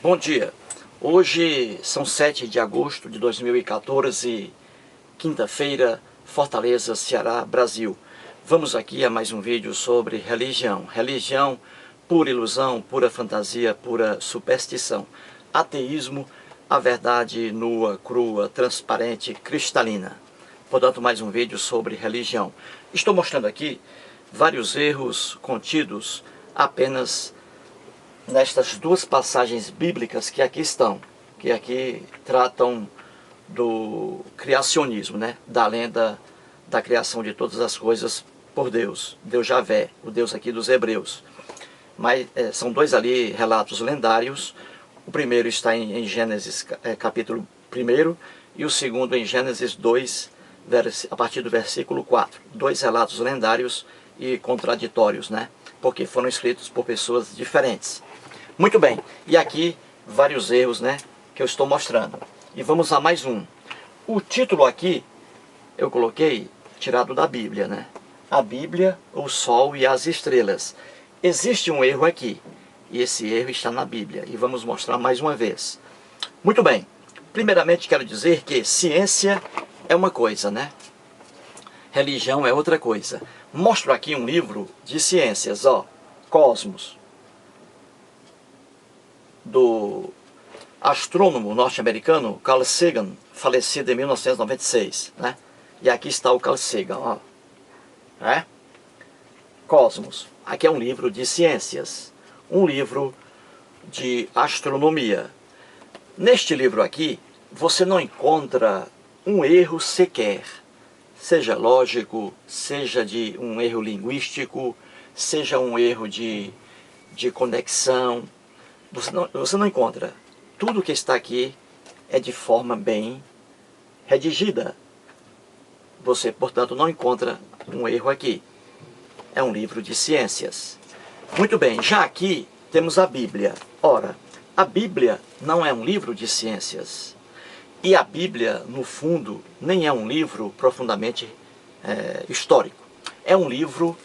Bom dia, hoje são 7 de agosto de 2014, quinta-feira, Fortaleza, Ceará, Brasil. Vamos aqui a mais um vídeo sobre religião. Religião, pura ilusão, pura fantasia, pura superstição. Ateísmo, a verdade nua, crua, transparente, cristalina. Portanto, mais um vídeo sobre religião. Estou mostrando aqui vários erros contidos apenas nestas duas passagens bíblicas que aqui estão, que aqui tratam do criacionismo, né? Da lenda da criação de todas as coisas por Deus, Deus Javé, o Deus aqui dos hebreus. Mas são dois ali relatos lendários. O primeiro está em Gênesis capítulo 1 e o segundo em Gênesis 2, a partir do versículo 4. Dois relatos lendários e contraditórios, né? Porque foram escritos por pessoas diferentes. Muito bem, e aqui vários erros, né, que eu estou mostrando. E vamos a mais um. O título aqui eu coloquei tirado da Bíblia, né? A Bíblia, o Sol e as Estrelas. Existe um erro aqui, e esse erro está na Bíblia, e vamos mostrar mais uma vez. Muito bem, primeiramente quero dizer que ciência é uma coisa, né? Religião é outra coisa. Mostro aqui um livro de ciências, ó, Cosmos, do astrônomo norte-americano Carl Sagan, falecido em 1996, né? E aqui está o Carl Sagan, ó. Né? Cosmos. Aqui é um livro de ciências, um livro de astronomia. Neste livro aqui, você não encontra um erro sequer, seja lógico, seja de um erro linguístico, seja um erro de conexão. Você não encontra. Tudo que está aqui é de forma bem redigida. Você, portanto, não encontra um erro aqui. É um livro de ciências. Muito bem, já aqui temos a Bíblia. Ora, a Bíblia não é um livro de ciências. E a Bíblia, no fundo, nem é um livro profundamente histórico. É um livro,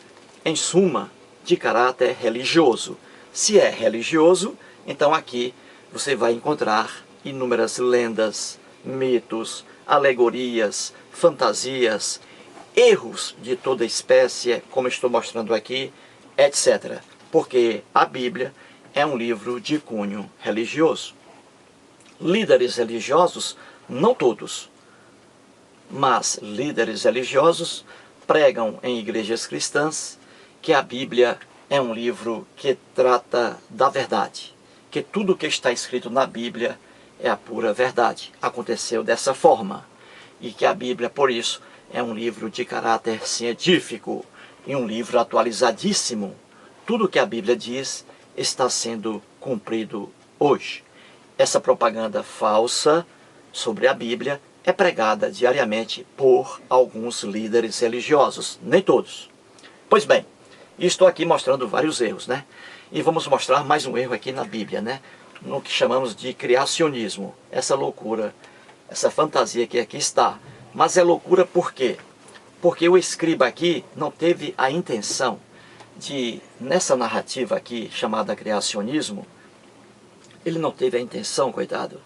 em suma, de caráter religioso. Se é religioso, então aqui você vai encontrar inúmeras lendas, mitos, alegorias, fantasias, erros de toda espécie, como estou mostrando aqui, etc. Porque a Bíblia é um livro de cunho religioso. Líderes religiosos, não todos, mas líderes religiosos pregam em igrejas cristãs que a Bíblia é um livro que trata da verdade, que tudo o que está escrito na Bíblia é a pura verdade. Aconteceu dessa forma. E que a Bíblia, por isso, é um livro de caráter científico e um livro atualizadíssimo. Tudo o que a Bíblia diz está sendo cumprido hoje. Essa propaganda falsa sobre a Bíblia é pregada diariamente por alguns líderes religiosos, nem todos. Pois bem, estou aqui mostrando vários erros, né? E vamos mostrar mais um erro aqui na Bíblia, né? No que chamamos de criacionismo. Essa loucura, essa fantasia que aqui está. Mas é loucura por quê? Porque o escriba aqui não teve a intenção de, nessa narrativa aqui chamada criacionismo, ele não teve a intenção, coitado,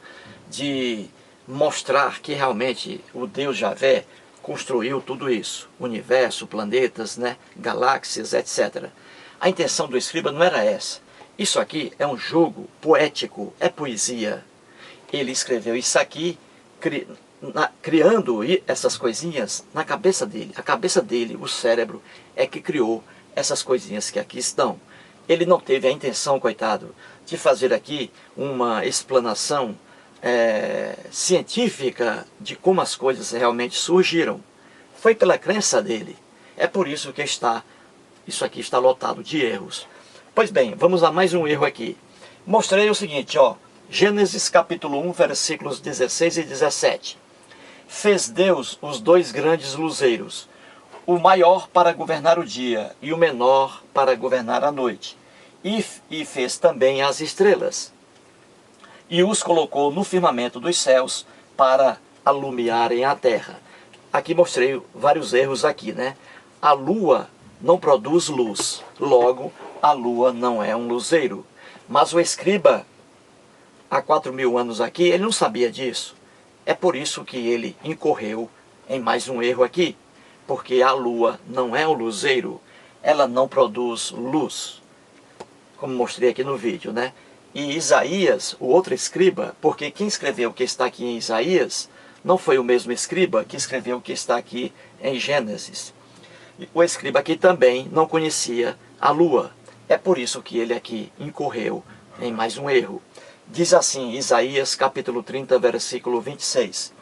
de mostrar que realmente o Deus Javé construiu tudo isso, universo, planetas, né, galáxias, etc. A intenção do escriba não era essa. Isso aqui é um jogo poético, é poesia. Ele escreveu isso aqui, criando essas coisinhas na cabeça dele. A cabeça dele, o cérebro, é que criou essas coisinhas que aqui estão. Ele não teve a intenção, coitado, de fazer aqui uma explanação científica de como as coisas realmente surgiram. Foi pela crença dele. É por isso que isso aqui está lotado de erros. Pois bem, vamos a mais um erro aqui. Mostrei o seguinte, ó. Gênesis capítulo 1, versículos 16 e 17. Fez Deus os dois grandes luzeiros, o maior para governar o dia e o menor para governar a noite. E fez também as estrelas. E os colocou no firmamento dos céus para alumiarem a terra. Aqui mostrei vários erros aqui, né? A lua não produz luz, logo a lua não é um luzeiro. Mas o escriba há 4.000 anos aqui, ele não sabia disso. É por isso que ele incorreu em mais um erro aqui. Porque a lua não é um luzeiro, ela não produz luz, como mostrei aqui no vídeo, né? E Isaías, o outro escriba, porque quem escreveu o que está aqui em Isaías não foi o mesmo escriba que escreveu o que está aqui em Gênesis. O escriba aqui também não conhecia a lua. É por isso que ele aqui incorreu em mais um erro. Diz assim, Isaías capítulo 30, versículo 26.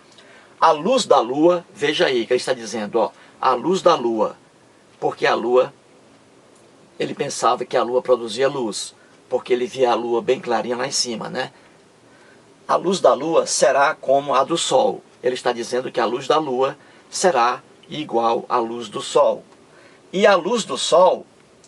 A luz da lua, veja aí que ele está dizendo, ó, a luz da lua, porque a lua, ele pensava que a lua produzia luz, porque ele via a lua bem clarinha lá em cima, né? A luz da lua será como a do sol. Ele está dizendo que a luz da lua será igual à luz do sol. E a luz do sol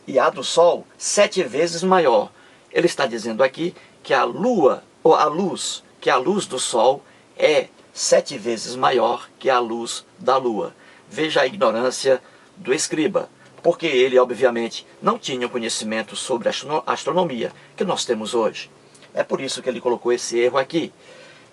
e a do sol 7 vezes maior. Ele está dizendo aqui que a lua, ou a luz, que a luz do sol é 7 vezes maior que a luz da lua. Veja a ignorância do escriba, porque ele, obviamente, não tinha o conhecimento sobre a astronomia que nós temos hoje. É por isso que ele colocou esse erro aqui.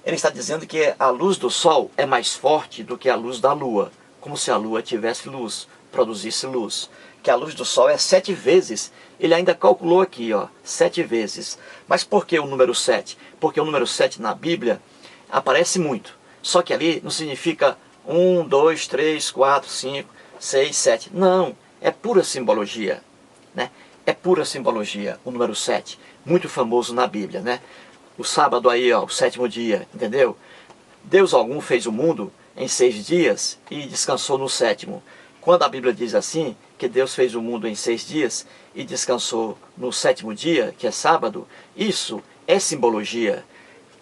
Ele está dizendo que a luz do sol é mais forte do que a luz da lua, como se a lua tivesse luz, produzisse luz. Que a luz do sol é 7 vezes. Ele ainda calculou aqui, ó, 7 vezes. Mas por que o número 7? Porque o número 7 na Bíblia aparece muito. Só que ali não significa 1, 2, 3, 4, 5, 6, 7. Não, é pura simbologia, né? É pura simbologia o número 7, muito famoso na Bíblia, né? O sábado aí, ó, o 7º dia, entendeu? Deus algum fez o mundo em 6 dias e descansou no 7º. Quando a Bíblia diz assim, que Deus fez o mundo em 6 dias e descansou no 7º dia, que é sábado, isso é simbologia.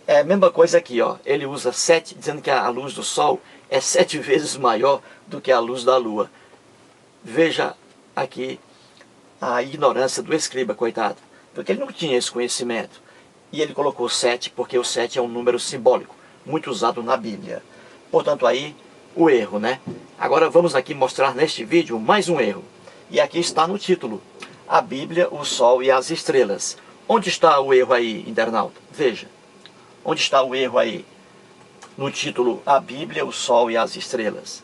É a mesma coisa aqui, ó. Ele usa 7, dizendo que a luz do sol é 7 vezes maior do que a luz da lua. Veja aqui a ignorância do escriba, coitado. Porque ele não tinha esse conhecimento. E ele colocou 7, porque o 7 é um número simbólico, muito usado na Bíblia. Portanto, aí, o erro, né? Agora vamos aqui mostrar neste vídeo mais um erro. E aqui está no título. A Bíblia, o Sol e as Estrelas. Onde está o erro aí, internauta? Veja. Onde está o erro aí? No título, a Bíblia, o Sol e as Estrelas.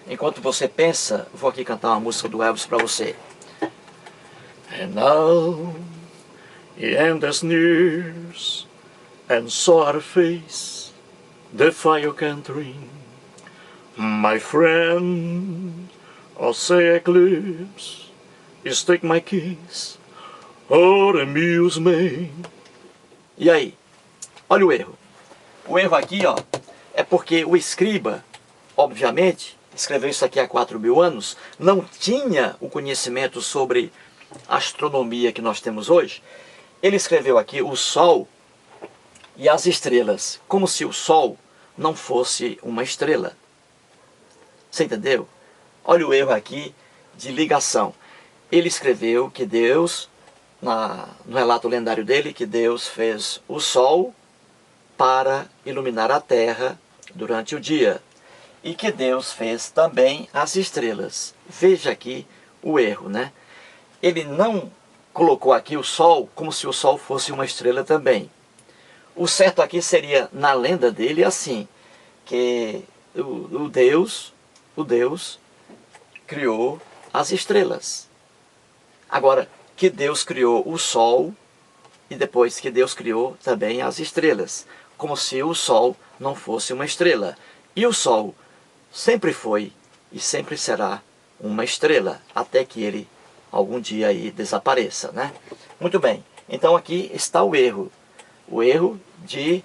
Enquanto você pensa, vou aqui cantar uma música do Elvis para você. And now the end is near, and so our face the fire can dream. My friend, I'll say eclipse, is take my kiss, or amuse me. E aí? Olha o erro. O erro aqui, ó, é porque o escriba, obviamente, escreveu isso aqui há 4.000 anos, não tinha o conhecimento sobre a astronomia que nós temos hoje. Ele escreveu aqui o Sol e as estrelas, como se o Sol não fosse uma estrela. Você entendeu? Olha o erro aqui de ligação. Ele escreveu que Deus, no relato lendário dele, que Deus fez o Sol para iluminar a Terra durante o dia. E que Deus fez também as estrelas. Veja aqui o erro, né? Ele não colocou aqui o Sol como se o Sol fosse uma estrela também. O certo aqui seria, na lenda dele, assim, que o Deus criou as estrelas. Agora, que Deus criou o Sol e depois que Deus criou também as estrelas, como se o Sol não fosse uma estrela. E o Sol sempre foi e sempre será uma estrela, até que ele algum dia aí desapareça, né? Muito bem, então aqui está o erro de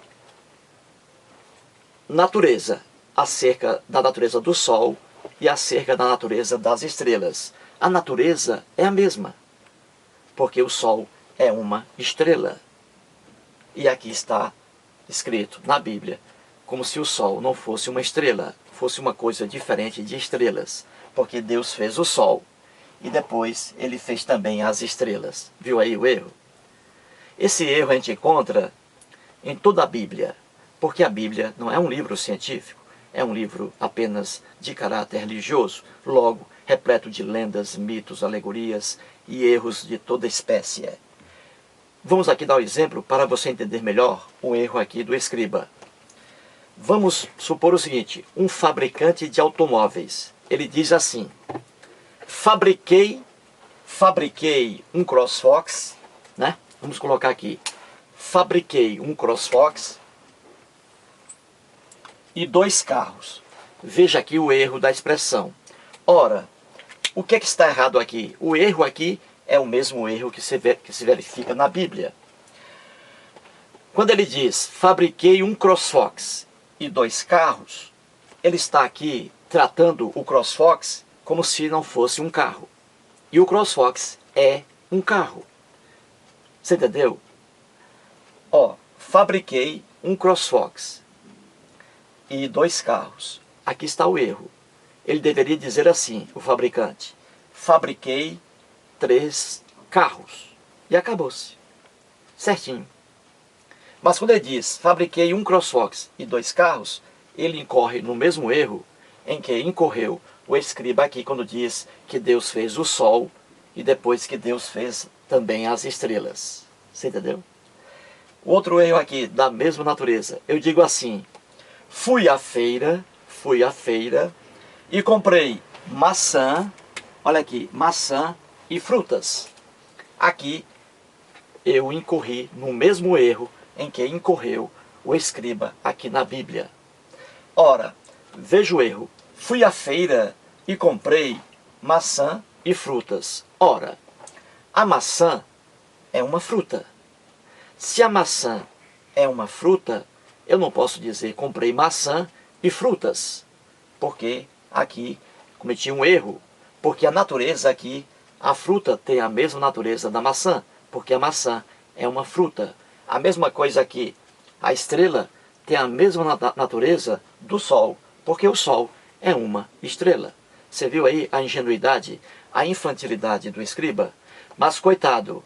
natureza, acerca da natureza do Sol e acerca da natureza das estrelas. A natureza é a mesma, porque o Sol é uma estrela. E aqui está escrito na Bíblia, como se o Sol não fosse uma estrela, fosse uma coisa diferente de estrelas, porque Deus fez o Sol e depois ele fez também as estrelas. Viu aí o erro? Esse erro a gente encontra em toda a Bíblia, porque a Bíblia não é um livro científico, é um livro apenas de caráter religioso, logo repleto de lendas, mitos, alegorias e erros de toda espécie. Vamos aqui dar um exemplo para você entender melhor o erro aqui do escriba. Vamos supor o seguinte, um fabricante de automóveis, ele diz assim, fabriquei um CrossFox, né? Vamos colocar aqui, fabriquei um CrossFox e 2 carros. Veja aqui o erro da expressão. Ora, o que é que está errado aqui? O erro aqui é o mesmo erro que se verifica na Bíblia. Quando ele diz, fabriquei um CrossFox e 2 carros, ele está aqui tratando o CrossFox como se não fosse um carro. E o CrossFox é um carro. Você entendeu? Ó, fabriquei um CrossFox e 2 carros. Aqui está o erro. Ele deveria dizer assim, o fabricante, fabriquei 3 carros. E acabou-se. Certinho. Mas quando ele diz, fabriquei um CrossFox e 2 carros, ele incorre no mesmo erro em que incorreu o escriba aqui quando diz que Deus fez o sol e depois que Deus fez também as estrelas. Você entendeu? Outro erro aqui da mesma natureza. Eu digo assim, fui à feira e comprei maçã, olha aqui, maçã e frutas. Aqui eu incorri no mesmo erro em que incorreu o escriba aqui na Bíblia. Ora, veja o erro. Fui à feira e comprei maçã e frutas. Ora, a maçã é uma fruta. Se a maçã é uma fruta, eu não posso dizer comprei maçã e frutas, porque aqui cometi um erro, porque a natureza aqui, a fruta tem a mesma natureza da maçã, porque a maçã é uma fruta. A mesma coisa aqui, a estrela tem a mesma natureza do sol, porque o sol é uma estrela. Você viu aí a ingenuidade, a infantilidade do escriba? Mas coitado,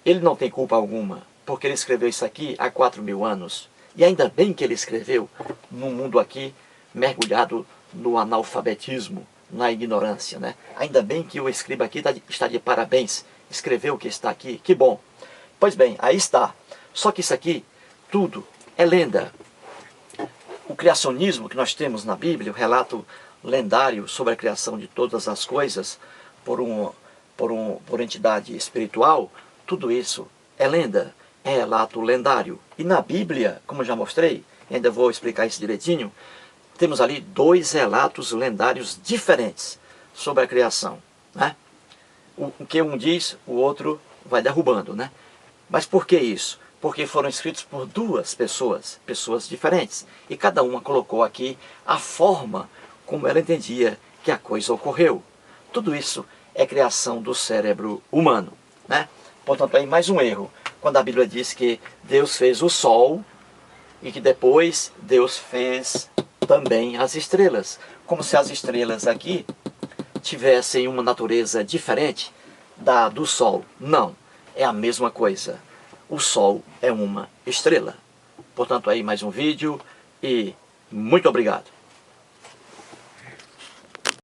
ele não tem culpa alguma, porque ele escreveu isso aqui há 4.000 anos. E ainda bem que ele escreveu num mundo aqui mergulhado no analfabetismo, na ignorância, né? Ainda bem que o escriba aqui está de parabéns, escreveu o que está aqui, que bom. Pois bem, aí está. Só que isso aqui, tudo é lenda. O criacionismo que nós temos na Bíblia, o relato lendário sobre a criação de todas as coisas por entidade espiritual, tudo isso é lenda, é relato lendário. E na Bíblia, como eu já mostrei, ainda vou explicar isso direitinho, temos ali 2 relatos lendários diferentes sobre a criação, né? O que um diz, o outro vai derrubando, né? Mas por que isso? Porque foram escritos por 2 pessoas diferentes. E cada uma colocou aqui a forma como ela entendia que a coisa ocorreu. Tudo isso é criação do cérebro humano, né? Portanto, aí mais um erro. Quando a Bíblia diz que Deus fez o sol e que depois Deus fez também as estrelas. Como se as estrelas aqui tivessem uma natureza diferente da do sol. Não, é a mesma coisa. O sol é uma estrela. Portanto, aí mais um vídeo e muito obrigado.